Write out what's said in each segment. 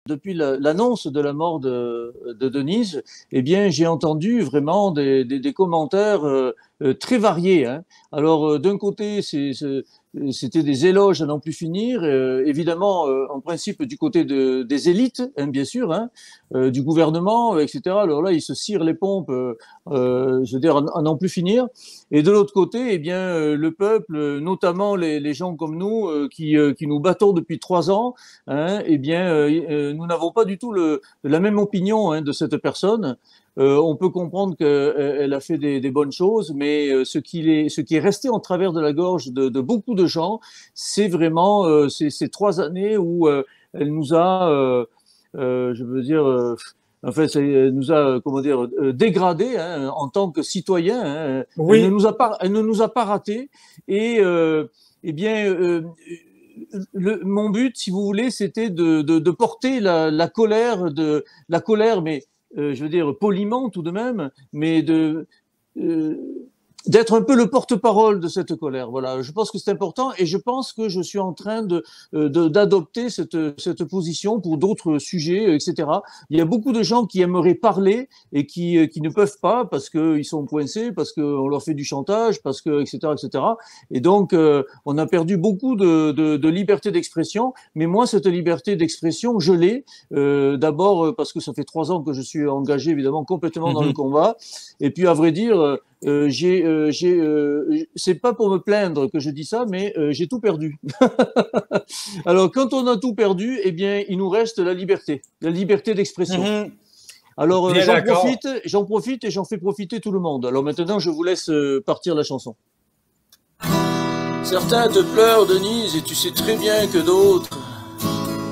depuis l'annonce de la mort de Denise, eh bien, j'ai entendu vraiment des commentaires très variés, hein. Alors, d'un côté, c'était des éloges à n'en plus finir, évidemment, en principe, du côté des élites, hein, bien sûr, hein, du gouvernement, etc. Alors là, ils se cirent les pompes, je veux dire, à n'en plus finir. Et de l'autre côté, eh bien, le peuple, notamment les gens comme nous, qui nous battons depuis 3 ans, hein, eh bien, nous n'avons pas du tout la même opinion, hein, de cette personne. On peut comprendre qu'elle a fait des bonnes choses, mais ce qui est resté en travers de la gorge de beaucoup de gens, c'est vraiment ces 3 années où elle nous a, je veux dire, en fait, elle nous a, comment dire, dégradés, hein, en tant que citoyens, hein. Oui. Elle ne nous a pas ratés. Et eh bien, mon but, si vous voulez, c'était de porter la colère, mais je veux dire poliment tout de même, mais euh, d'être un peu le porte-parole de cette colère. Voilà, je pense que c'est important et je pense que je suis en train d'adopter cette position pour d'autres sujets, etc. Il y a beaucoup de gens qui aimeraient parler et qui ne peuvent pas parce qu'ils sont coincés, parce qu'on leur fait du chantage, parce que, etc., etc. Et donc, on a perdu beaucoup de liberté d'expression. Mais moi, cette liberté d'expression, je l'ai. D'abord parce que ça fait 3 ans que je suis engagé, évidemment, complètement dans le combat. Et puis, à vrai dire, c'est pas pour me plaindre que je dis ça, mais j'ai tout perdu. Alors, quand on a tout perdu, eh bien, il nous reste la liberté d'expression. Alors, Bien d'accord. j'en profite et j'en fais profiter tout le monde. Alors maintenant, je vous laisse partir la chanson. Certains te pleurent, Denise, et tu sais très bien que d'autres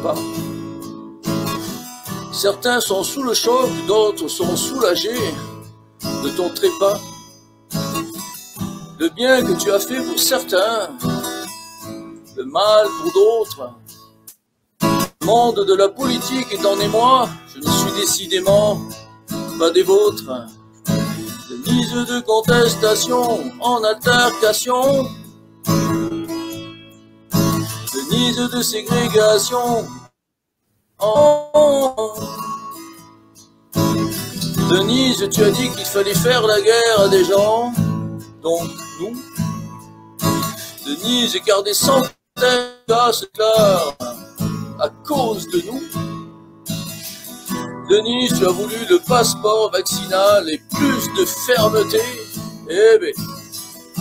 pas. Certains sont sous le choc, d'autres sont soulagés de ton trépas. Le bien que tu as fait pour certains, le mal pour d'autres. Le monde de la politique est en émoi, je ne suis décidément pas des vôtres. Denise de contestation en altercation, Denise de ségrégation en... Denise, tu as dit qu'il fallait faire la guerre à des gens, donc nous. Denise, car des centaines de cas se déclarent à cause de nous. Denise, tu as voulu le passeport vaccinal et plus de fermeté. Eh ben,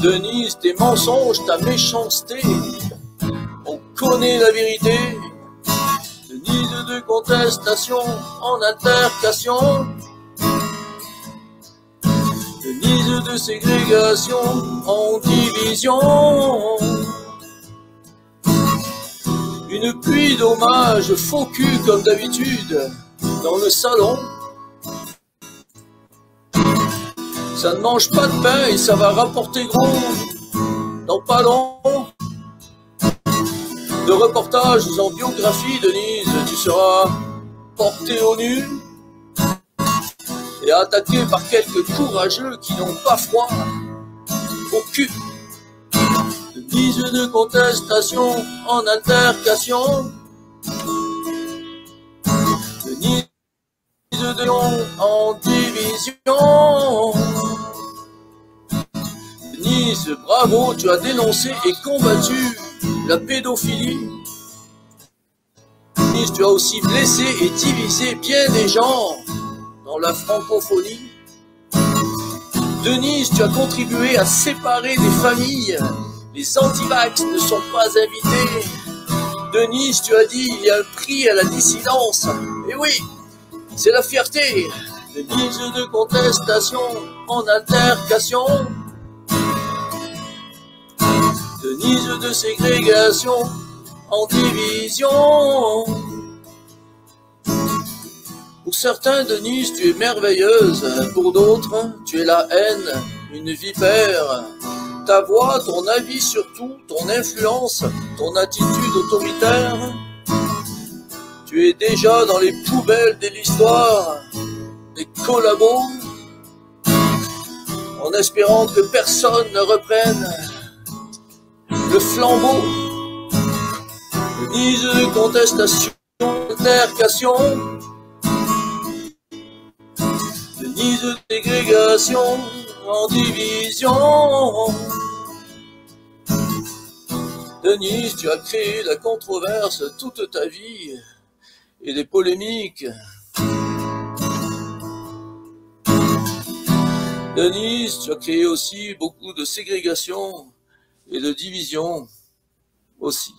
Denise, tes mensonges, ta méchanceté, on connaît la vérité. Denise de contestation en altercation, Denise de ségrégation en division. Une pluie d'hommages faux cul comme d'habitude dans le salon. Ça ne mange pas de pain et ça va rapporter gros dans pas long. De reportages en biographie, Denise, tu seras portée au nu et attaqué par quelques courageux qui n'ont pas froid au cul. Denise de contestation en altercation, Denise de lion en division. Denise, bravo, tu as dénoncé et combattu la pédophilie. Denise, tu as aussi blessé et divisé bien des gens dans la francophonie. Denise, tu as contribué à séparer des familles. Les antivax ne sont pas invités. Denise, tu as dit il y a un prix à la dissidence. Et oui, c'est la fierté. Denise de contestation en altercation, Denise de ségrégation en division. Pour certains, Denise, tu es merveilleuse. Pour d'autres, tu es la haine, une vipère. Ta voix, ton avis surtout, ton influence, ton attitude autoritaire. Tu es déjà dans les poubelles de l'histoire, des collabos, en espérant que personne ne reprenne le flambeau. Denise de contestation Altercation, Denise de ségrégation en division. Denise, tu as créé la controverse toute ta vie et des polémiques. Denise, tu as créé aussi beaucoup de ségrégation et de division aussi.